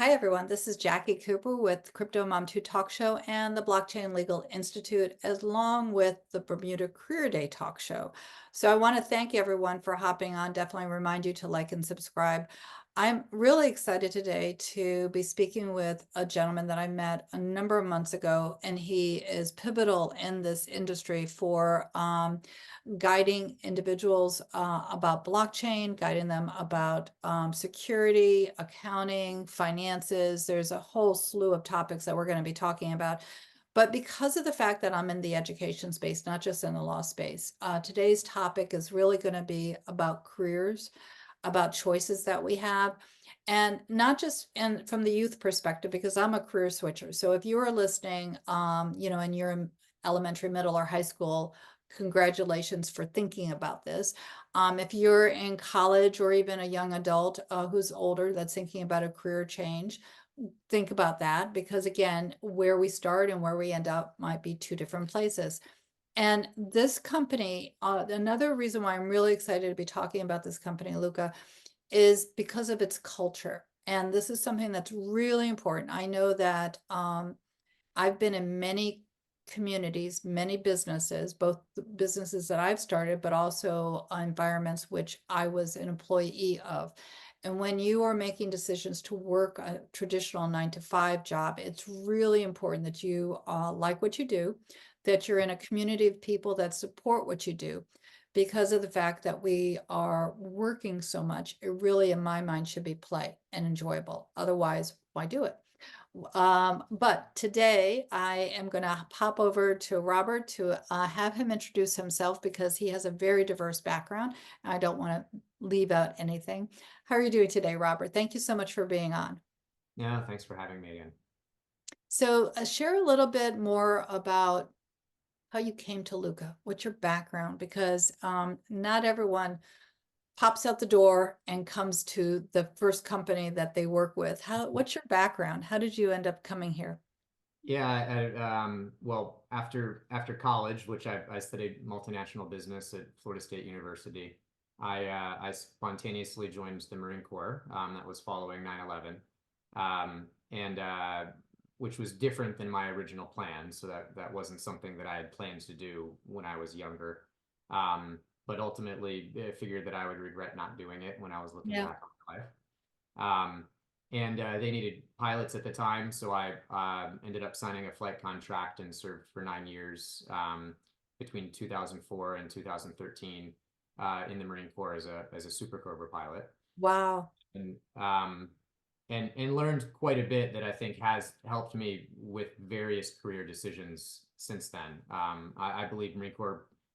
Hi, everyone. This is Jackie Cooper with Crypto Mom 2 Talk Show and the Blockchain Legal Institute, along with the Bermuda Career Day Talk Show. So I want to thank everyone for hopping on. Definitely remind you to like and subscribe. I'm really excited today to be speaking with a gentleman that I met a number of months ago, and he is pivotal in this industry for guiding individuals about blockchain, guiding them about security, accounting, finances. There's a whole slew of topics that we're going to be talking about. But because of the fact that I'm in the education space, not just in the law space, today's topic is really going to be about careers, about choices that we have, and not just from the youth perspective, because I'm a career switcher. So if you are listening, and you're in elementary, middle, or high school, congratulations for thinking about this. If you're in college or even a young adult who's older that's thinking about a career change, think about that, because again, where we start and where we end up might be two different places. And this company, another reason why I'm really excited to be talking about this company, Lukka, is because of its culture. And this is something that's really important. I know that I've been in many communities, many businesses, both the businesses that I've started, but also environments which I was an employee of. And when you are making decisions to work a traditional 9 to 5 job, it's really important that you like what you do, that you're in a community of people that support what you do. Because of the fact that we are working so much, it really, in my mind, should be play and enjoyable. Otherwise, why do it? But today I am going to pop over to Robert to have him introduce himself because he has a very diverse background. And I don't want to leave out anything. How are you doing today, Robert? Thank you so much for being on. Yeah, thanks for having me again. So share a little bit more about how you came to Luca. What's your background? Because not everyone pops out the door and comes to the first company that they work with. What's your background? How did you end up coming here? Yeah, well, after college, which I studied multinational business at Florida State University, I spontaneously joined the Marine Corps. That was following 9/11, and which was different than my original plan. So that wasn't something that I had planned to do when I was younger. But ultimately, I figured that I would regret not doing it when I was looking Yeah. back on my life. Um, and they needed pilots at the time, so I ended up signing a flight contract and served for 9 years between 2004 and 2013 in the Marine Corps as a Super Cobra pilot, Wow. and and learned quite a bit that I think has helped me with various career decisions since then. I believe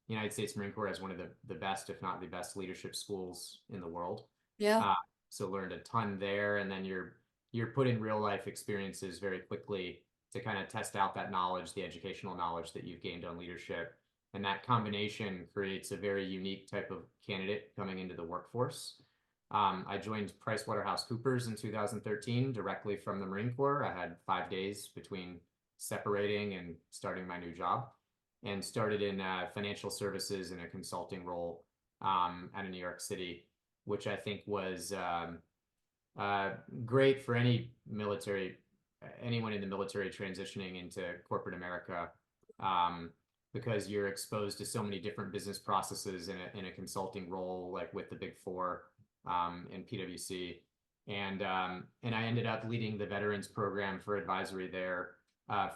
United States Marine Corps, is one of the best, if not the best, leadership schools in the world. Yeah. Uh, so learned a ton there, and then you're put in real life experiences very quickly to kind of test out that knowledge, the educational knowledge that you've gained on leadership, and that combination creates a very unique type of candidate coming into the workforce. I joined PricewaterhouseCoopers in 2013 directly from the Marine Corps. I had 5 days between separating and starting my new job, and started in financial services in a consulting role out of New York City, which I think was uh, great for anyone in the military transitioning into corporate America, um, because you're exposed to so many different business processes in a consulting role, like with the Big Four and PwC. And I ended up leading the veterans program for advisory there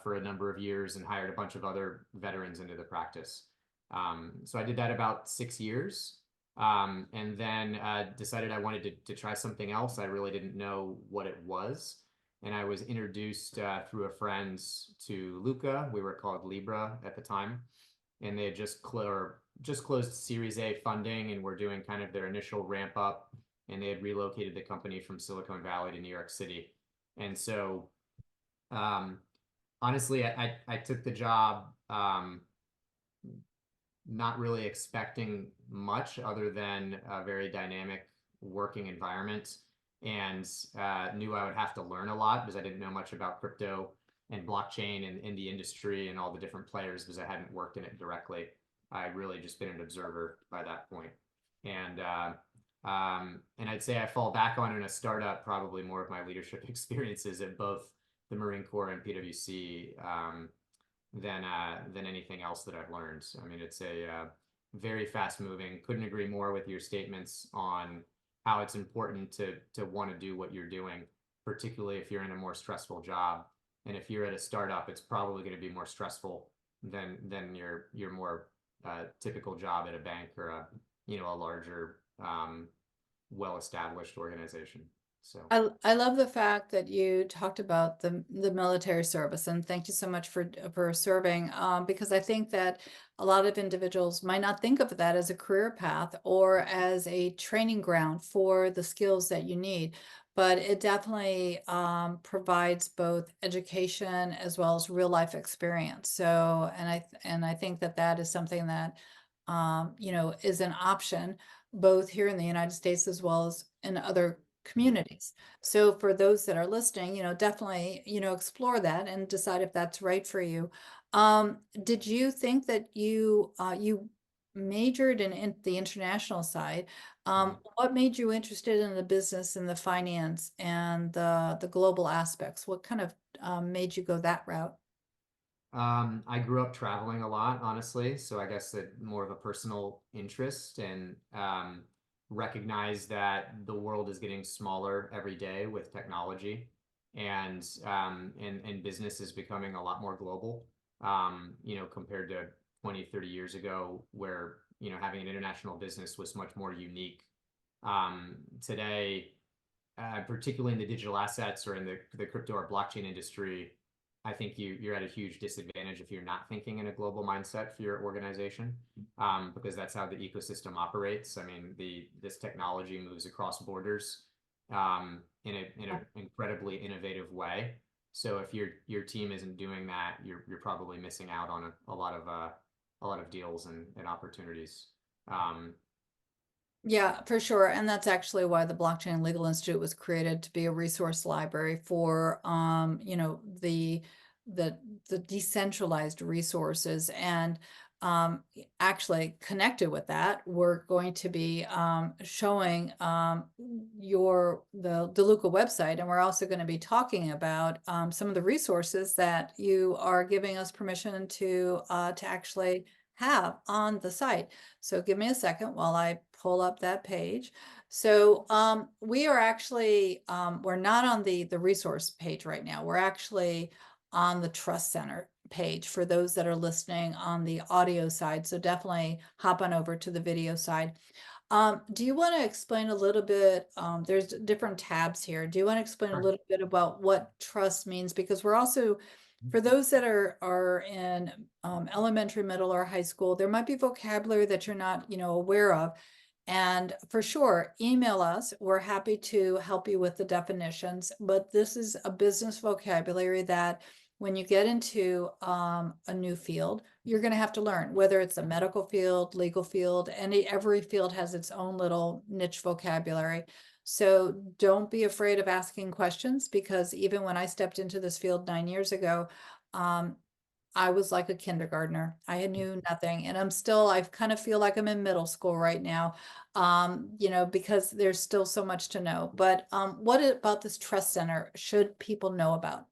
for a number of years and hired a bunch of other veterans into the practice. So I did that about 6 years, and then decided I wanted to try something else. I really didn't know what it was. And I was introduced through a friend to Lukka. We were called Libra at the time. And they had just closed Series A funding and were doing kind of their initial ramp up. And they had relocated the company from Silicon Valley to New York City. And so, um, honestly, I took the job not really expecting much other than a very dynamic working environment, and knew I would have to learn a lot because I didn't know much about crypto and blockchain and in the industry and all the different players because I hadn't worked in it directly. I'd really just been an observer by that point. And And I'd say I fall back on in a startup probably more of my leadership experiences at both the Marine Corps and PwC, than anything else that I've learned. I mean, it's a very fast moving. Couldn't agree more with your statements on how it's important to want to do what you're doing, particularly if you're in a more stressful job. And if you're at a startup, it's probably going to be more stressful than your more typical job at a bank or a larger well-established organization. So I love the fact that you talked about the military service, and thank you so much for serving, because I think that a lot of individuals might not think of that as a career path or as a training ground for the skills that you need, but it definitely provides both education as well as real life experience. So, and I think that that is something that is an option both here in the United States as well as in other communities. So for those that are listening, definitely, explore that and decide if that's right for you. Did you think that you majored in the international side? mhm. What made you interested in the business and the finance and the global aspects? What kind of made you go that route? I grew up traveling a lot, honestly, so I guess that more of a personal interest and recognize that the world is getting smaller every day with technology and business is becoming a lot more global, compared to 20, 30 years ago where, having an international business was much more unique. Today, particularly in the digital assets or in the crypto or blockchain industry, I think you're at a huge disadvantage if you're not thinking in a global mindset for your organization, because that's how the ecosystem operates. I mean, this technology moves across borders in an incredibly innovative way. So if your team isn't doing that, you're probably missing out on a lot of deals and opportunities. Um, Yeah, for sure. And that's actually why the Blockchain Legal Institute was created to be a resource library for the the decentralized resources. And actually connected with that, we're going to be showing the Lukka website, and we're also going to be talking about some of the resources that you are giving us permission to actually have on the site. So give me a second while I pull up that page. So we are actually, we're not on the resource page right now. We're actually on the Trust Center page for those that are listening on the audio side. So definitely hop on over to the video side. Do you want to explain a little bit? There's different tabs here. Do you want to explain a little bit about what trust means? Because we're also, for those that are in elementary, middle, or high school, there might be vocabulary that you're not, aware of. And for sure, email us. We're happy to help you with the definitions. But this is a business vocabulary that when you get into a new field, you're going to have to learn, whether it's a medical field, legal field, and every field has its own little niche vocabulary. So don't be afraid of asking questions, because even when I stepped into this field 9 years ago, um, I was like a kindergartner. I knew nothing. And I kind of feel like I'm in middle school right now, because there's still so much to know. But what about this trust center should people know about?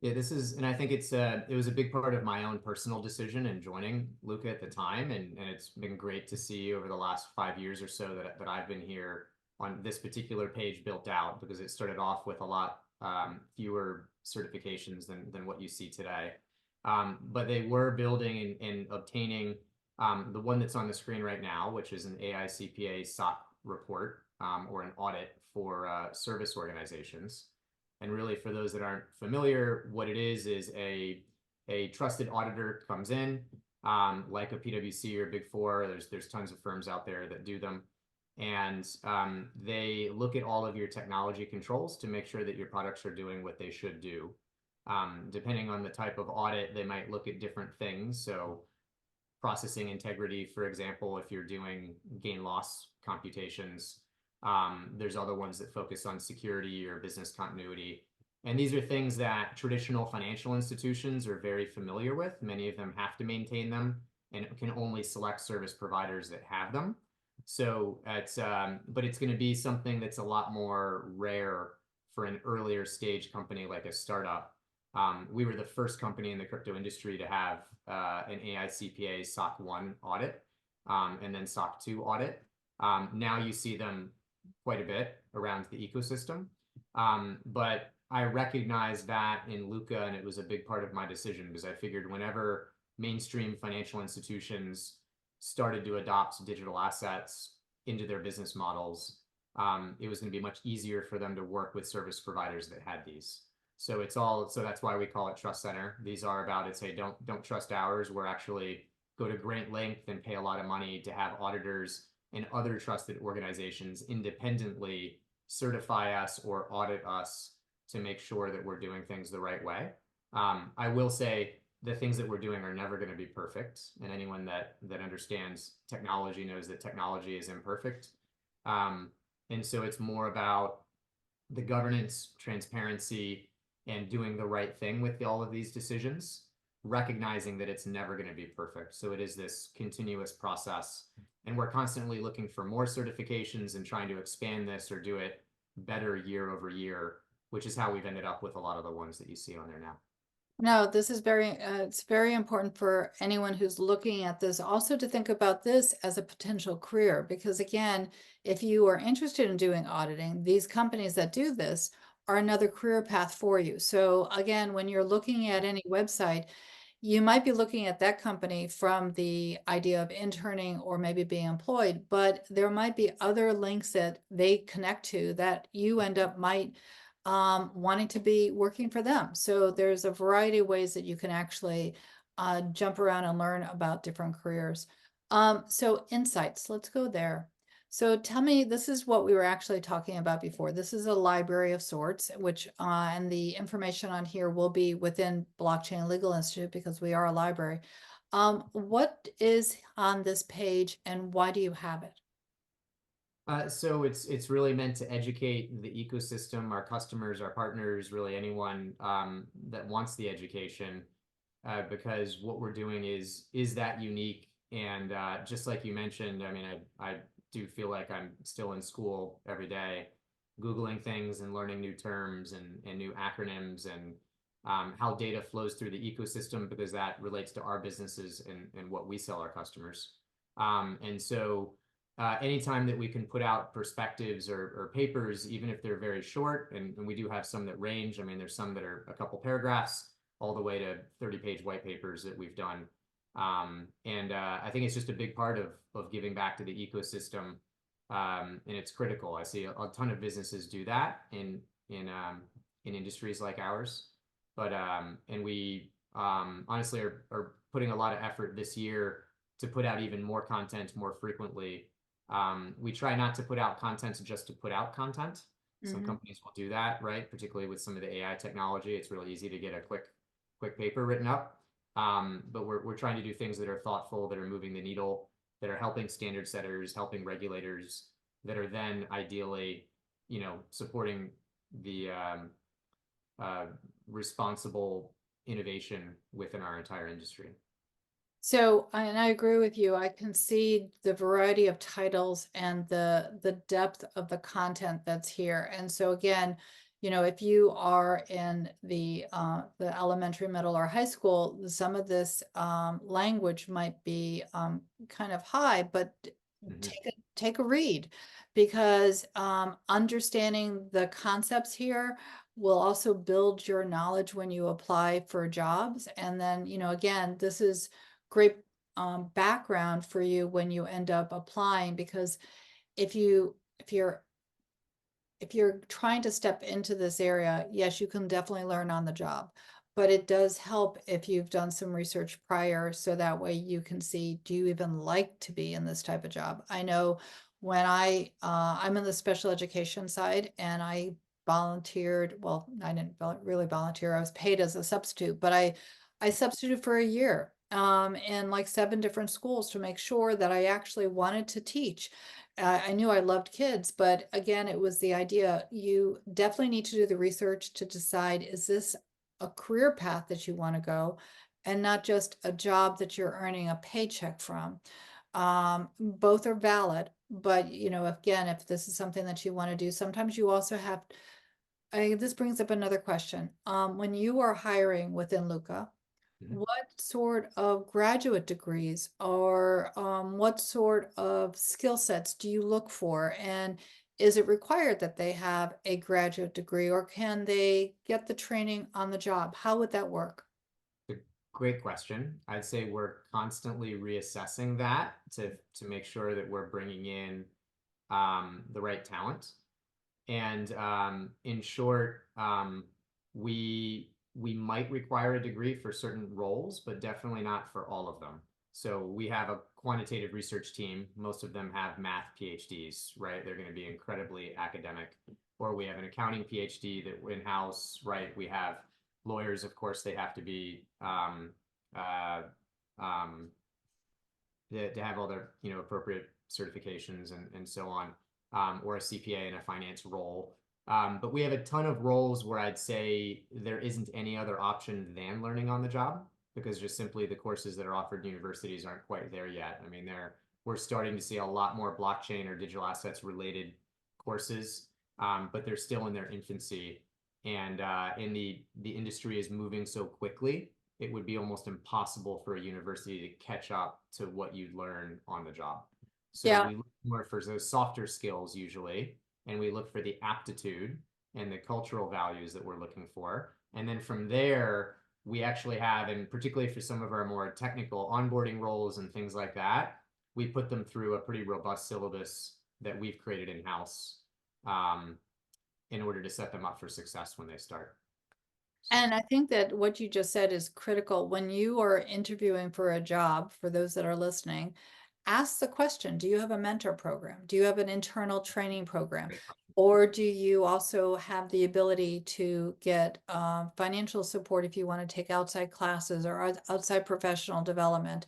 Yeah, and I think it was a big part of my own personal decision in joining Lukka at the time, and it's been great to see over the last 5 years or so that I've been here on this particular page built out, because it started off with a lot fewer certifications than what you see today. But they were building and obtaining the one that's on the screen right now, which is an AICPA SOC report, or an audit for service organizations. And really, for those that aren't familiar, what it is a trusted auditor comes in, like a PwC or Big Four. There's tons of firms out there that do them, and they look at all of your technology controls to make sure that your products are doing what they should do. Depending on the type of audit, they might look at different things. So processing integrity, for example, if you're doing gain loss computations. There's other ones that focus on security or business continuity. And these are things that traditional financial institutions are very familiar with. Many of them have to maintain them and can only select service providers that have them. So it's but it's going to be something that's a lot more rare for an earlier stage company like a startup. We were the first company in the crypto industry to have an AICPA SOC 1 audit, and then SOC 2 audit. Now you see them quite a bit around the ecosystem. But I recognized that in Lukka, and it was a big part of my decision because I figured whenever mainstream financial institutions started to adopt digital assets into their business models, it was going to be much easier for them to work with service providers that had these. So that's why we call it Trust Center. These are about it's, hey, don't trust ours. We're actually go to great length and pay a lot of money to have auditors and other trusted organizations independently certify us or audit us to make sure that we're doing things the right way. I will say the things that we're doing are never going to be perfect, and anyone that understands technology knows that technology is imperfect. And so it's more about the governance, transparency, and doing the right thing with all of these decisions, recognizing that it's never going to be perfect. So it is this continuous process, and we're constantly looking for more certifications and trying to expand this or do it better year over year, which is how we've ended up with a lot of the ones that you see on there now. No, this is it's very important for anyone who's looking at this also to think about this as a potential career, because again, if you are interested in doing auditing, these companies that do this are another career path for you. So again, when you're looking at any website, you might be looking at that company from the idea of interning or maybe being employed, but there might be other links that they connect to that you end up wanting to be working for them. So there's a variety of ways that you can actually jump around and learn about different careers. So insights, let's go there. So tell me, this is what we were actually talking about before. This is a library of sorts, which and the information on here will be within Blockchain Legal Institute because we are a library. What is on this page and why do you have it? So it's really meant to educate the ecosystem, our customers, our partners, really anyone that wants the education, because what we're doing is that unique. And just like you mentioned, I mean, I do feel like I'm still in school every day, Googling things and learning new terms and new acronyms and how data flows through the ecosystem because that relates to our businesses and what we sell our customers. And so anytime that we can put out perspectives or papers, even if they're very short, and we do have some that range. I mean, there's some that are a couple paragraphs all the way to 30-page white papers that we've done. And I think it's just a big part of giving back to the ecosystem, and it's critical. I see a ton of businesses do that in industries like ours, but and we honestly are putting a lot of effort this year to put out even more content more frequently. We try not to put out content just to put out content. Some companies will do that, right? Particularly with some of the AI technology, it's really easy to get a quick paper written up. But we're trying to do things that are thoughtful, that are moving the needle, that are helping standard setters, helping regulators, that are then ideally, supporting the responsible innovation within our entire industry. So, and I agree with you. I can see the variety of titles and the depth of the content that's here. And so again, if you are in the elementary, middle, or high school, some of this language might be kind of high, but take a read, because understanding the concepts here will also build your knowledge when you apply for jobs. And then, again, this is great background for you when you end up applying, because if you're trying to step into this area, yes, you can definitely learn on the job, but it does help if you've done some research prior, so that way you can see, do you even like to be in this type of job? I know when I'm in the special education side, and I volunteered, well, I didn't really volunteer, I was paid as a substitute, but I substituted for a year in like 7 different schools to make sure that I actually wanted to teach. I knew I loved kids, but again, it was the idea, you definitely need to do the research to decide, is this a career path that you want to go, and not just a job that you're earning a paycheck from. Both are valid. But, again, if this is something that you want to do, sometimes you also have, this brings up another question. When you are hiring within Luca, Mhm. what sort of graduate degrees or what sort of skill sets do you look for? And is it required that they have a graduate degree, or can they get the training on the job? How would that work? A great question. I'd say we're constantly reassessing that to make sure that we're bringing in the right talent. And in short, we might require a degree for certain roles, but definitely not for all of them. So we have a quantitative research team. Most of them have math PhDs, right? They're going to be incredibly academic. Or we have an accounting PhD that in-house, right? We have lawyers, of course, they have to be uh, um, to have all their appropriate certifications and so on, or a CPA in a finance role. But we have a ton of roles where I'd say there isn't any other option than learning on the job because just simply the courses that are offered in universities aren't quite there yet. I mean, we're starting to see a lot more blockchain or digital assets related courses, but they're still in their infancy. And the industry is moving so quickly, it would be almost impossible for a university to catch up to what you'd learn on the job. So Yeah. we look more for those softer skills usually, and we look for the aptitude and the cultural values that we're looking for. And then from there, we actually have, and particularly for some of our more technical onboarding roles and things like that, we put them through a pretty robust syllabus that we've created in-house um, in order to set them up for success when they start. So. And I think that what you just said is critical. When you are interviewing for a job, for those that are listening, ask the question, do you have a mentor program? Do you have an internal training program? Or do you also have the ability to get financial support if you want to take outside classes or outside professional development?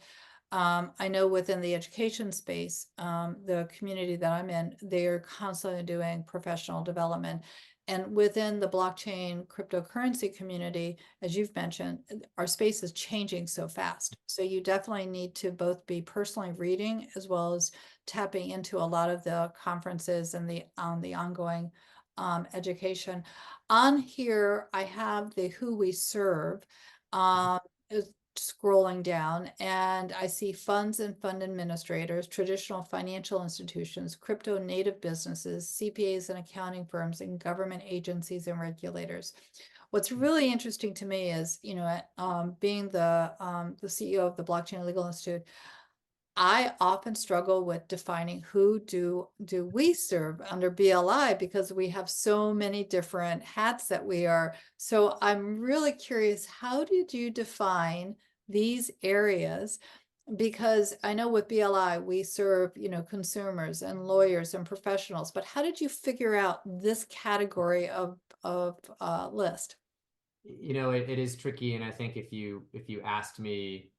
I know within the education space, the community that I'm in, they are constantly doing professional development. And within the blockchain cryptocurrency community, as you've mentioned, our space is changing so fast. So you definitely need to both be personally reading as well as tapping into a lot of the conferences and the ongoing education. On here, I have the who we serve. Um, Scrolling down, and I see funds and fund administrators, traditional financial institutions, crypto native businesses, CPAs and accounting firms, and government agencies and regulators. What's really interesting to me is, being the CEO of the Blockchain Legal Institute, I often struggle with defining who do we serve under BLI because we have so many different hats that we are. So I'm really curious, how did you define these areas? Because I know with BLI, we serve, consumers and lawyers and professionals, but how did you figure out this category of list? It is tricky, and I think if you asked me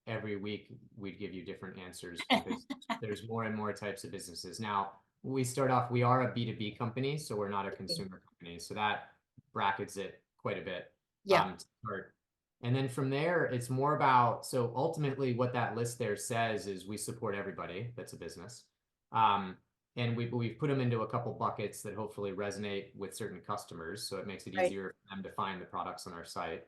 every week, we'd give you different answers because there's more and more types of businesses. Now, we start off, we are a B2B company, so we're not a consumer company. So that brackets it quite a bit Yeah, to start. And then from there, it's more about, so ultimately what that list there says is we support everybody that's a business. And we've put them into a couple buckets that hopefully resonate with certain customers, so it makes it right. easier for them to find the products on our site.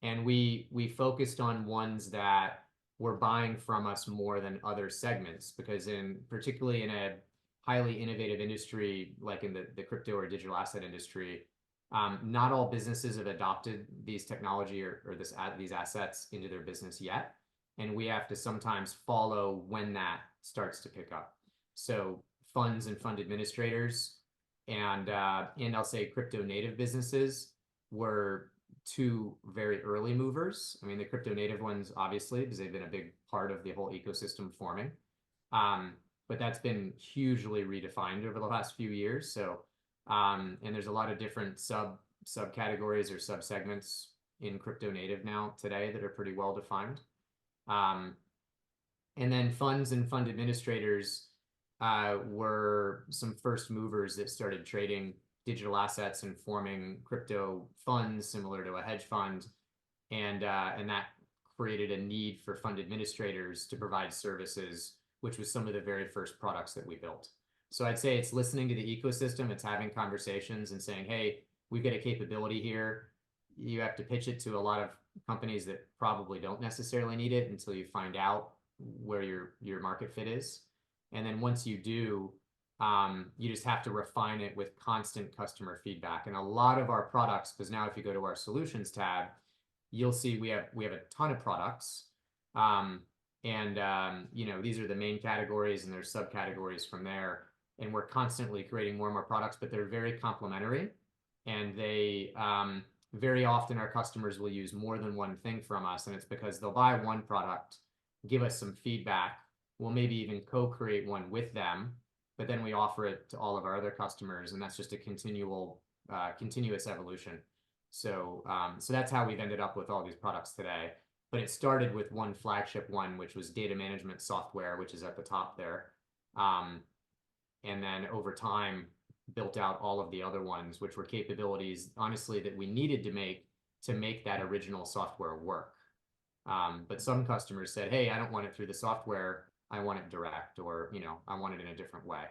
And we focused on ones that were buying from us more than other segments because particularly in a highly innovative industry like in the crypto or digital asset industry, not all businesses have adopted these technology or these assets into their business yet, and we have to sometimes follow when that starts to pick up. So funds and fund administrators and I'll say crypto native businesses were two very early movers. I mean, the crypto native ones, obviously, because they've been a big part of the whole ecosystem forming. Um, but that's been hugely redefined over the last few years. So, and there's a lot of different subcategories or sub segments in crypto native now today that are pretty well defined. Um, and then funds and fund administrators were some first movers that started trading digital assets and forming crypto funds similar to a hedge fund, and that created a need for fund administrators to provide services which was some of the very first products that we built. So I'd say it's listening to the ecosystem, it's having conversations and saying, hey, we've got a capability here. You have to pitch it to a lot of companies that probably don't necessarily need it until you find out where your market fit is. And then once you do, you just have to refine it with constant customer feedback. And a lot of our products, because now if you go to our solutions tab, you'll see we have a ton of products. You know, these are the main categories and there's subcategories from there. And we're constantly creating more and more products, but they're very complementary. And they very often our customers will use more than one thing from us. And it's because they'll buy one product, give us some feedback. We'll maybe even co-create one with them, but then we offer it to all of our other customers. And that's just a continuous evolution. So that's how we've ended up with all these products today. But it started with one flagship one, which was data management software, which is at the top there. And then over time, built out all of the other ones, which were capabilities, honestly, that we needed to make that original software work. But some customers said, hey, I don't want it through the software. I want it direct, or, you know, I want it in a different way.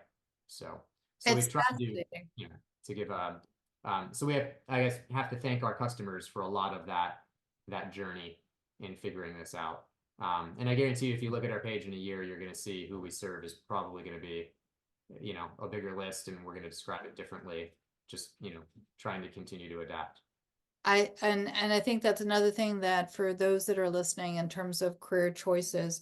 So It's we've tried to do, fascinating. you know, to give so we have, I guess, have to thank our customers for a lot of that journey in figuring this out. And I guarantee you, if you look at our page in a year, you're going to see who we serve is probably going to be, you know, a bigger list, and we're going to describe it differently, just, you know, trying to continue to adapt. And I think that's another thing that for those that are listening in terms of career choices,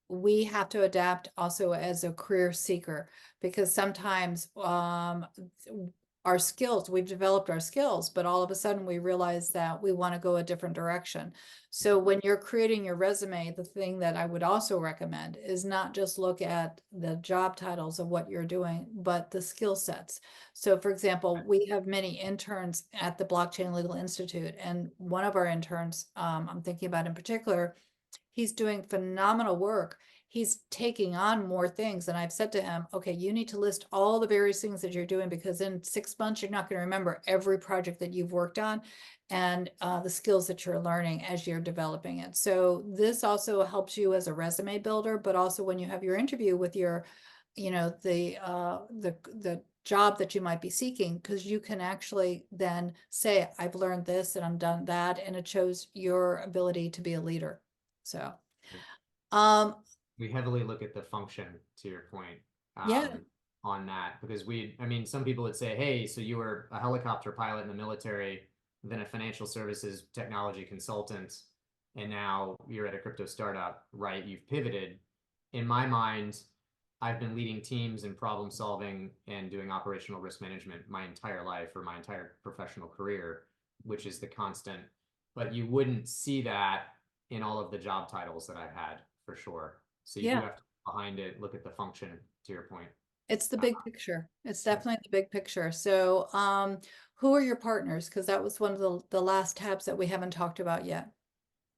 we have to adapt also as a career seeker, because sometimes our skills, we've developed our skills, but all of a sudden we realize that we want to go a different direction. So when you're creating your resume, the thing that I would also recommend is not just look at the job titles of what you're doing, but the skill sets. So for example, we have many interns at the Blockchain Legal Institute, and one of our interns, I'm thinking about in particular, he's doing phenomenal work. He's taking on more things. And I've said to him, okay, you need to list all the various things that you're doing, because in 6 months, you're not going to remember every project that you've worked on and the skills that you're learning as you're developing it. So this also helps you as a resume builder, but also when you have your interview with your, you know, the job that you might be seeking, because you can actually then say, I've learned this and I've done that, and it shows your ability to be a leader. So, um, We heavily look at the function, to your point, yeah, on that, because I mean, some people would say, hey, so you were a helicopter pilot in the military, then a financial services technology consultant, and now you're at a crypto startup, right? You've pivoted. In my mind, I've been leading teams and problem solving and doing operational risk management my entire life, or my entire professional career, which is the constant. But you wouldn't see that in all of the job titles that I've had, for sure. So you do yeah, have to look behind it, look at the function, to your point. it's the Uh, big picture. It's yeah. definitely the big picture. So, who are your partners? Because that was one of the last tabs that we haven't talked about yet.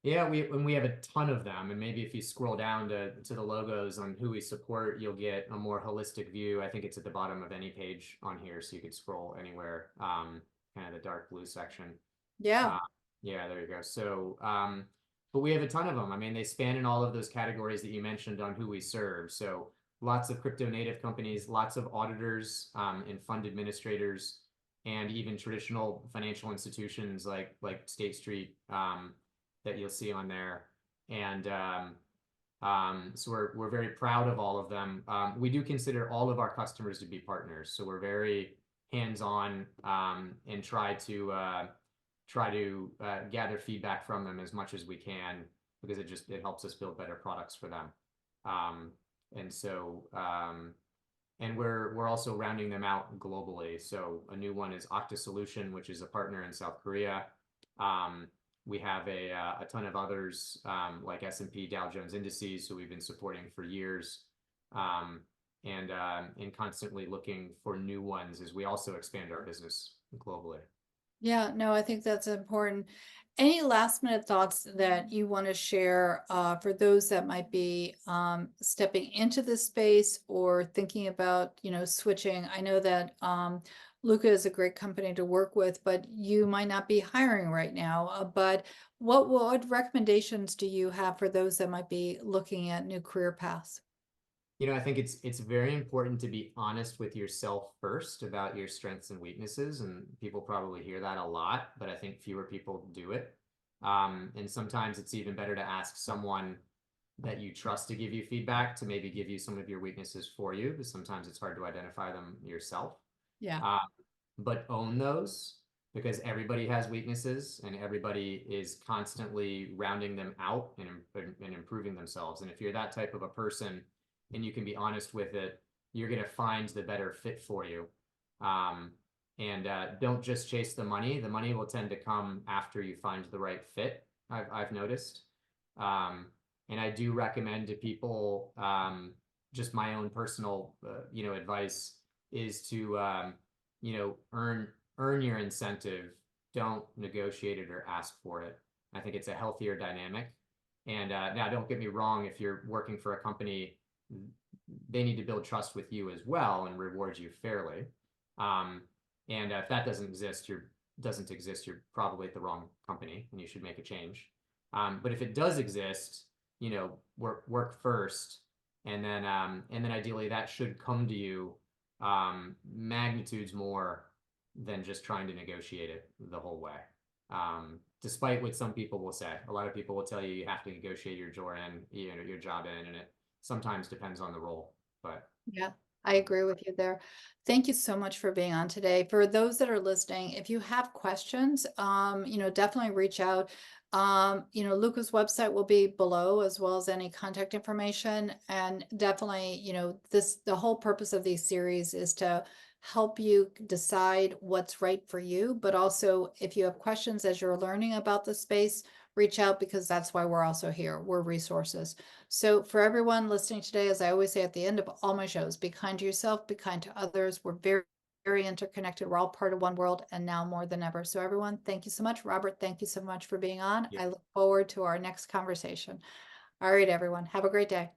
Yeah, we have a ton of them, and maybe if you scroll down to the logos on who we support, you'll get a more holistic view. I think it's at the bottom of any page on here, so you could scroll anywhere. Kind of the dark blue section. Yeah, Uh, yeah, there you go. So, but we have a ton of them. I mean, they span in all of those categories that you mentioned on who we serve. So lots of crypto native companies, lots of auditors, and fund administrators, and even traditional financial institutions like State Street, that you'll see on there. And so we're very proud of all of them. We do consider all of our customers to be partners, so we're very hands-on, and try to gather feedback from them as much as we can, because it helps us build better products for them. And so and we're also rounding them out globally. So a new one is Okta Solution, which is a partner in South Korea. We have a ton of others, like S&P Dow Jones Indices, who we've been supporting for years, and constantly looking for new ones as we also expand our business globally. yeah, no, I think that's important. Any last minute thoughts that you want to share for those that might be stepping into this space or thinking about, you know, switching? I know that Lukka is a great company to work with, but you might not be hiring right now. But what recommendations do you have for those that might be looking at new career paths? I think it's very important to be honest with yourself first about your strengths and weaknesses, and people probably hear that a lot, but I think fewer people do it. And sometimes it's even better to ask someone that you trust to give you feedback, to maybe give you some of your weaknesses for you, because sometimes it's hard to identify them yourself. Yeah. Uh, but own those, because everybody has weaknesses and everybody is constantly rounding them out and improving themselves. And if you're that type of a person and you can be honest with it, you're going to find the better fit for you. Um, and don't just chase the money. The money will tend to come after you find the right fit, I've noticed. Um, and I do recommend to people, just my own personal, advice is to, earn your incentive. Don't negotiate it or ask for it. I think it's a healthier dynamic. And now, don't get me wrong, if you're working for a company, they need to build trust with you as well and reward you fairly. Um, and if that doesn't exist, you're probably at the wrong company and you should make a change. But if it does exist, work first, and then ideally that should come to you magnitudes more than just trying to negotiate it the whole way. Despite what some people will say, a lot of people will tell you you have to negotiate your job in, and it sometimes depends on the role. But Yeah, I agree with you there. Thank you so much for being on today. For those that are listening, if you have questions, definitely reach out. Luca's website will be below as well as any contact information. And definitely, the whole purpose of these series is to help you decide what's right for you. But also, if you have questions as you're learning about the space, reach out because that's why we're also here. We're resources. So for everyone listening today, as I always say at the end of all my shows, be kind to yourself, be kind to others. We're very, very interconnected. We're all part of one world and now more than ever. So everyone, thank you so much. Robert, thank you so much for being on. yeah. I look forward to our next conversation. All right, everyone, have a great day.